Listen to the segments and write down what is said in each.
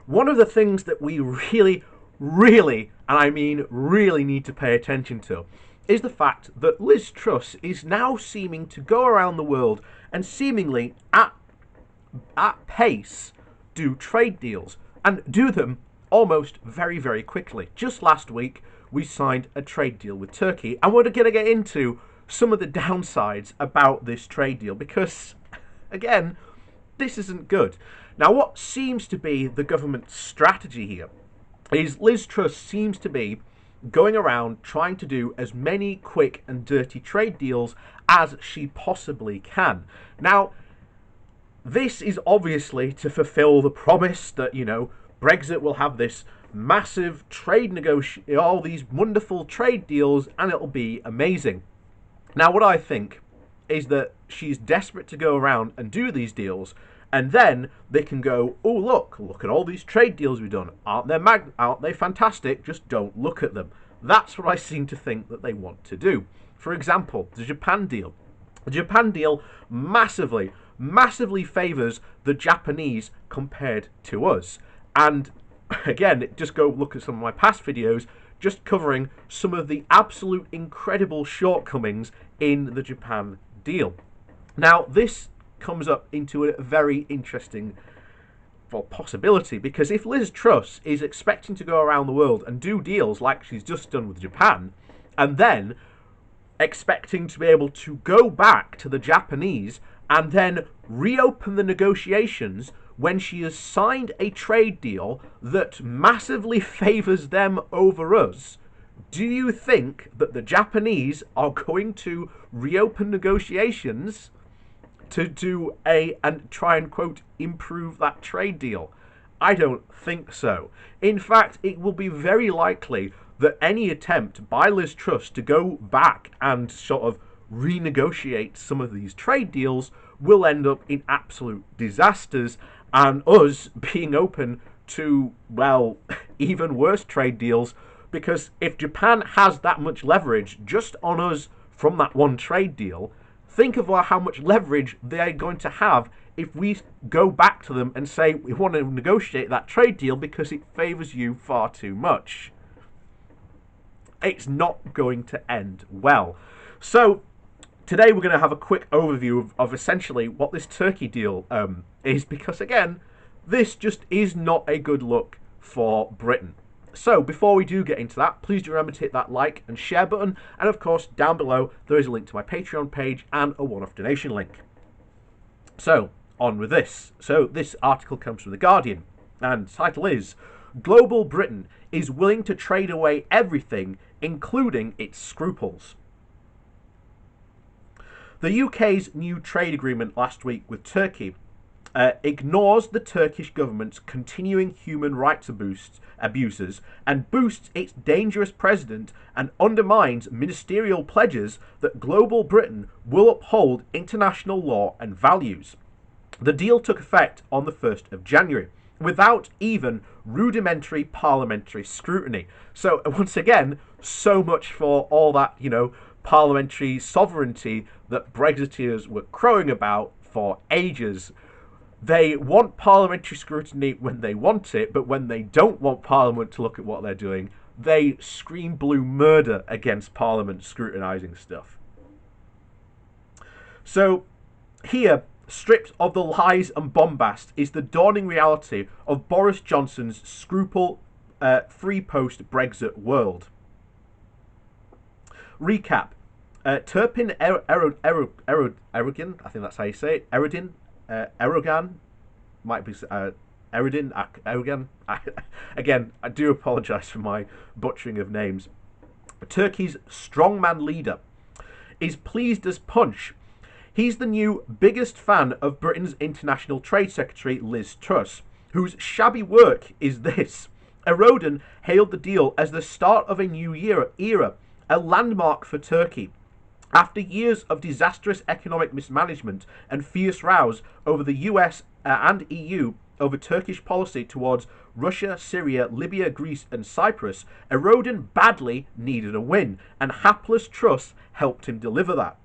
one of the things that we really, really, and I mean really need to pay attention to is the fact that Liz Truss is now seeming to go around the world and seemingly at pace do trade deals and do them almost very, very quickly. Just last week, we signed a trade deal with Turkey, and we're going to get into some of the downsides about this trade deal because, again, this isn't good. Now, what seems to be the government's strategy here is Liz Truss seems to be going around trying to do as many quick and dirty trade deals as she possibly can. Now, this is obviously to fulfill the promise that, Brexit will have this massive trade negotiation, all these wonderful trade deals, and it'll be amazing. Now, what I think is that she's desperate to go around and do these deals, and then they can go, oh, look at all these trade deals we've done. Aren't they fantastic? Just don't look at them. That's what I seem to think that they want to do. For example, the Japan deal. The Japan deal massively favours the Japanese compared to us. And again, just go look at some of my past videos just covering some of the absolute incredible shortcomings in the Japan deal. Now, this comes up into a very interesting possibility, because if Liz Truss is expecting to go around the world and do deals like she's just done with Japan, and then expecting to be able to go back to the Japanese and then reopen the negotiations when she has signed a trade deal that massively favours them over us, do you think that the Japanese are going to reopen negotiations to do and try and, quote, improve that trade deal? I don't think so. In fact, it will be very likely that any attempt by Liz Truss to go back and sort of renegotiate some of these trade deals will end up in absolute disasters, and us being open to, well, even worse trade deals, because if Japan has that much leverage just on us from that one trade deal, think of how much leverage they're going to have if we go back to them and say we want to negotiate that trade deal because it favours you far too much. It's not going to end well. So today we're going to have a quick overview of essentially what this Turkey deal is, because again, this just is not a good look for Britain. So before we do get into that, please do remember to hit that like and share button, and of course down below there is a link to my Patreon page and a one-off donation link. So on with this. So this article comes from The Guardian, and the title is "Global Britain is willing to trade away everything, including its scruples." The UK's new trade agreement last week with Turkey ignores the Turkish government's continuing human rights abuses and boosts its dangerous president and undermines ministerial pledges that global Britain will uphold international law and values. The deal took effect on the 1st of January without even rudimentary parliamentary scrutiny. So once again, so much for all that, parliamentary sovereignty that Brexiteers were crowing about for ages. They want parliamentary scrutiny when they want it, but when they don't want Parliament to look at what they're doing, they scream blue murder against Parliament scrutinising stuff. So here, stripped of the lies and bombast, is the dawning reality of Boris Johnson's scruple-free post-Brexit world. Recap. Turpin Erdogan, I think that's how you say it, Erdogan, might be Erdogan. Again, I do apologise for my butchering of names. Turkey's strongman leader is pleased as punch. He's the new biggest fan of Britain's International Trade Secretary Liz Truss, whose shabby work is this. Erdogan hailed the deal as the start of a new era, a landmark for Turkey. After years of disastrous economic mismanagement and fierce rows over the US and EU over Turkish policy towards Russia, Syria, Libya, Greece and Cyprus, Erdogan badly needed a win, and hapless Truss helped him deliver that.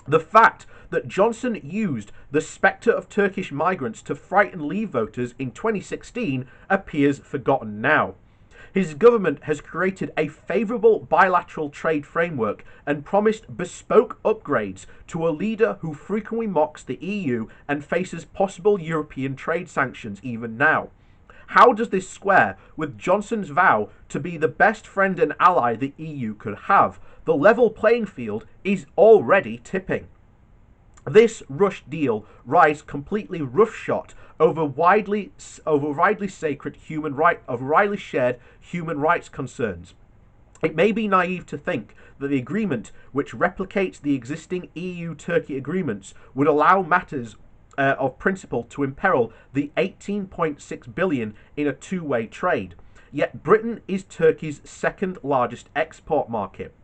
The fact that Johnson used the spectre of Turkish migrants to frighten Leave voters in 2016 appears forgotten now. His government has created a favourable bilateral trade framework and promised bespoke upgrades to a leader who frequently mocks the EU and faces possible European trade sanctions even now. How does this square with Johnson's vow to be the best friend and ally the EU could have? The level playing field is already tipping. This rushed deal rides completely roughshod over widely sacred human right of widely shared human rights concerns. It may be naive to think that the agreement, which replicates the existing EU-Turkey agreements, would allow matters of principle to imperil the 18.6 billion in a two-way trade. Yet Britain is Turkey's second largest export market.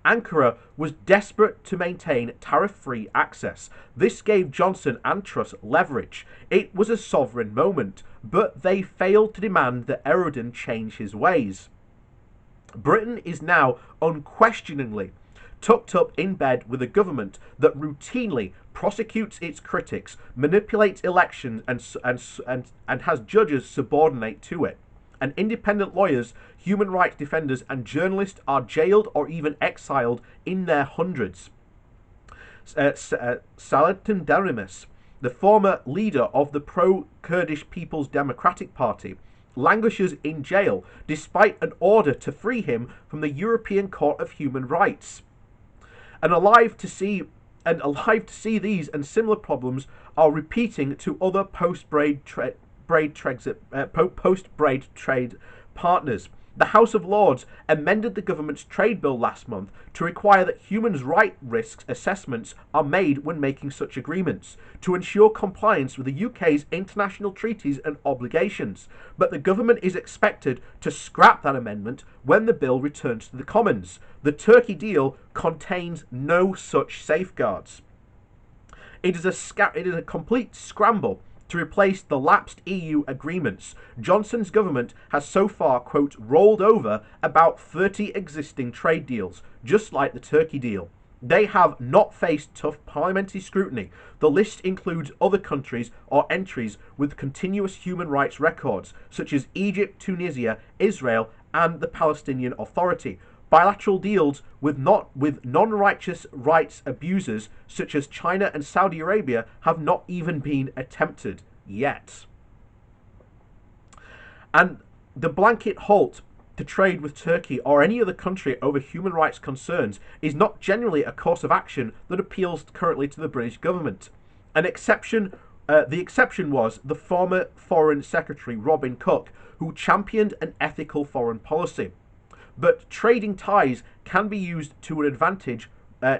Ankara was desperate to maintain tariff-free access. This gave Johnson and Truss leverage. It was a sovereign moment, but they failed to demand that Erdogan change his ways. Britain is now unquestioningly tucked up in bed with a government that routinely prosecutes its critics, manipulates elections, and has judges subordinate to it. And independent lawyers, human rights defenders, and journalists are jailed or even exiled in their hundreds. Selahattin Demirtas, the former leader of the pro-Kurdish People's Democratic Party, languishes in jail despite an order to free him from the European Court of Human Rights. And alive to see these and similar problems are repeating to other post-Braid trade partners. The House of Lords amended the government's trade bill last month to require that human rights risk assessments are made when making such agreements, to ensure compliance with the UK's international treaties and obligations. But the government is expected to scrap that amendment when the bill returns to the Commons. The Turkey deal contains no such safeguards. It is a complete scramble to replace the lapsed EU agreements. Johnson's government has so far, quote, rolled over about 30 existing trade deals, just like the Turkey deal. They have not faced tough parliamentary scrutiny. The list includes other countries or entries with continuous human rights records, such as Egypt, Tunisia, Israel, and the Palestinian Authority. Bilateral deals with non-righteous rights abusers such as China and Saudi Arabia have not even been attempted yet. And the blanket halt to trade with Turkey or any other country over human rights concerns is not generally a course of action that appeals currently to the British government. The exception was the former Foreign Secretary Robin Cook, who championed an ethical foreign policy. But trading ties can be used to an advantage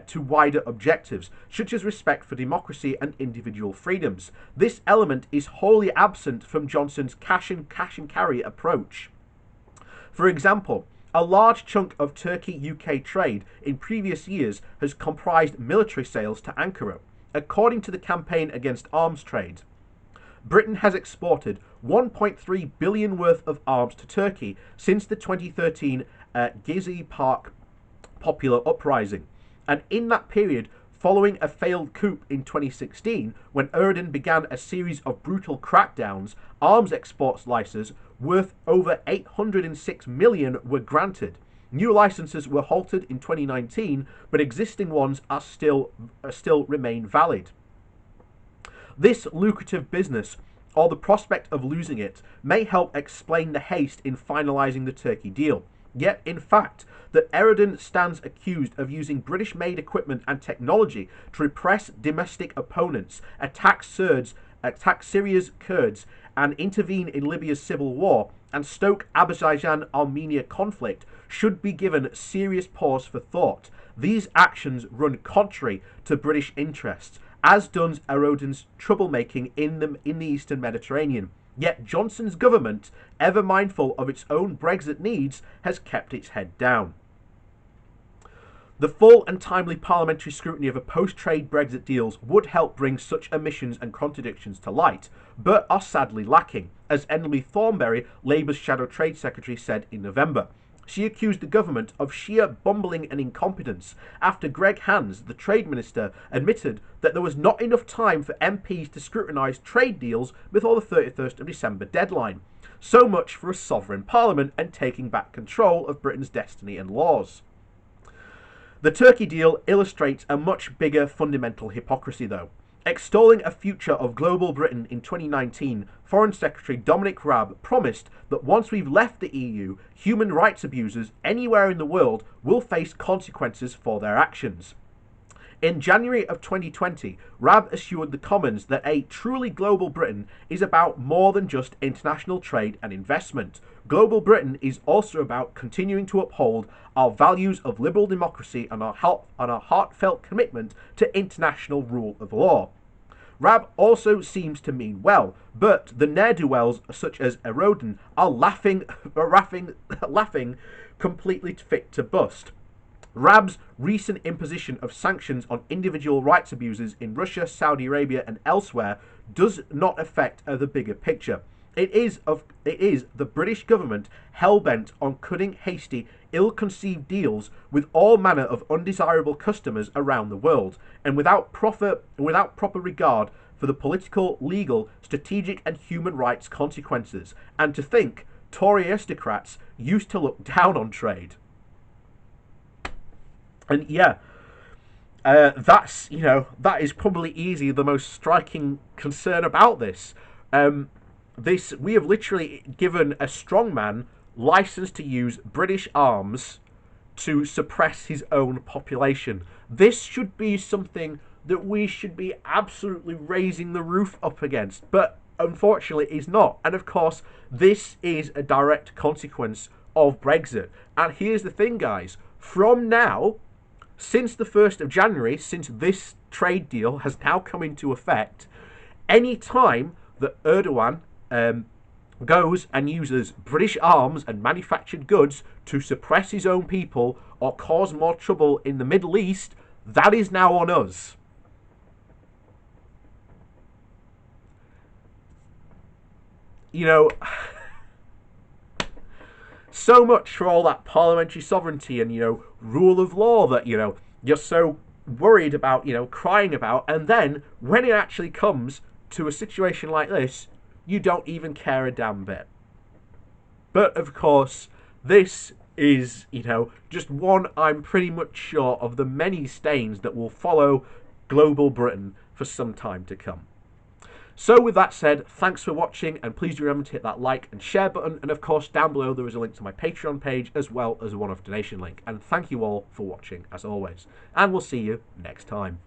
to wider objectives, such as respect for democracy and individual freedoms. This element is wholly absent from Johnson's cash and carry approach. For example, a large chunk of Turkey-UK trade in previous years has comprised military sales to Ankara. According to the Campaign Against Arms Trade, Britain has exported 1.3 billion worth of arms to Turkey since the 2013 Gezi Park popular uprising. And in that period, following a failed coup in 2016, when Erdogan began a series of brutal crackdowns, arms exports licenses worth over 806 million were granted. New licenses were halted in 2019, but existing ones are still remain valid. This lucrative business, or the prospect of losing it, may help explain the haste in finalising the Turkey deal. Yet, in fact, that Erdogan stands accused of using British-made equipment and technology to repress domestic opponents, attack Syria's Kurds, and intervene in Libya's civil war, and stoke Azerbaijan-Armenia conflict, should be given serious pause for thought. These actions run contrary to British interests, as does Erdogan's troublemaking in the Eastern Mediterranean. Yet Johnson's government, ever mindful of its own Brexit needs, has kept its head down. The full and timely parliamentary scrutiny of a post-trade Brexit deals would help bring such omissions and contradictions to light, but are sadly lacking, as Emily Thornberry, Labour's Shadow Trade Secretary, said in November. She accused the government of sheer bumbling and incompetence after Greg Hands, the trade minister, admitted that there was not enough time for MPs to scrutinise trade deals before the 31st of December deadline. So much for a sovereign parliament and taking back control of Britain's destiny and laws. The Turkey deal illustrates a much bigger fundamental hypocrisy, though. Extolling a future of global Britain in 2019, Foreign Secretary Dominic Raab promised that once we've left the EU, human rights abusers anywhere in the world will face consequences for their actions. In January of 2020, Raab assured the Commons that a truly global Britain is about more than just international trade and investment. Global Britain is also about continuing to uphold our values of liberal democracy and our heartfelt commitment to international rule of law. Raab also seems to mean well, but the ne'er-do-wells such as Erodin are laughing completely fit to bust. Raab's recent imposition of sanctions on individual rights abusers in Russia, Saudi Arabia and elsewhere does not affect the bigger picture. It is the British government hell-bent on cutting hasty, ill-conceived deals with all manner of undesirable customers around the world, and without proper regard for the political, legal, strategic and human rights consequences. And to think Tory aristocrats used to look down on trade. And yeah, that is probably easily the most striking concern about this. We have literally given a strongman license to use British arms to suppress his own population. This should be something that we should be absolutely raising the roof up against, but unfortunately is not. And of course, this is a direct consequence of Brexit. And here's the thing, guys. From now, since the 1st of January, since this trade deal has now come into effect, any time that Erdogan goes and uses British arms and manufactured goods to suppress his own people or cause more trouble in the Middle East, that is now on us. So much for all that parliamentary sovereignty and, rule of law that, you're so worried about, crying about. And then when it actually comes to a situation like this, you don't even care a damn bit. But of course, this is, just one, I'm pretty much sure, of the many stains that will follow global Britain for some time to come. So with that said, thanks for watching, and please do remember to hit that like and share button, and of course down below there is a link to my Patreon page as well as a one-off donation link. And thank you all for watching as always, and we'll see you next time.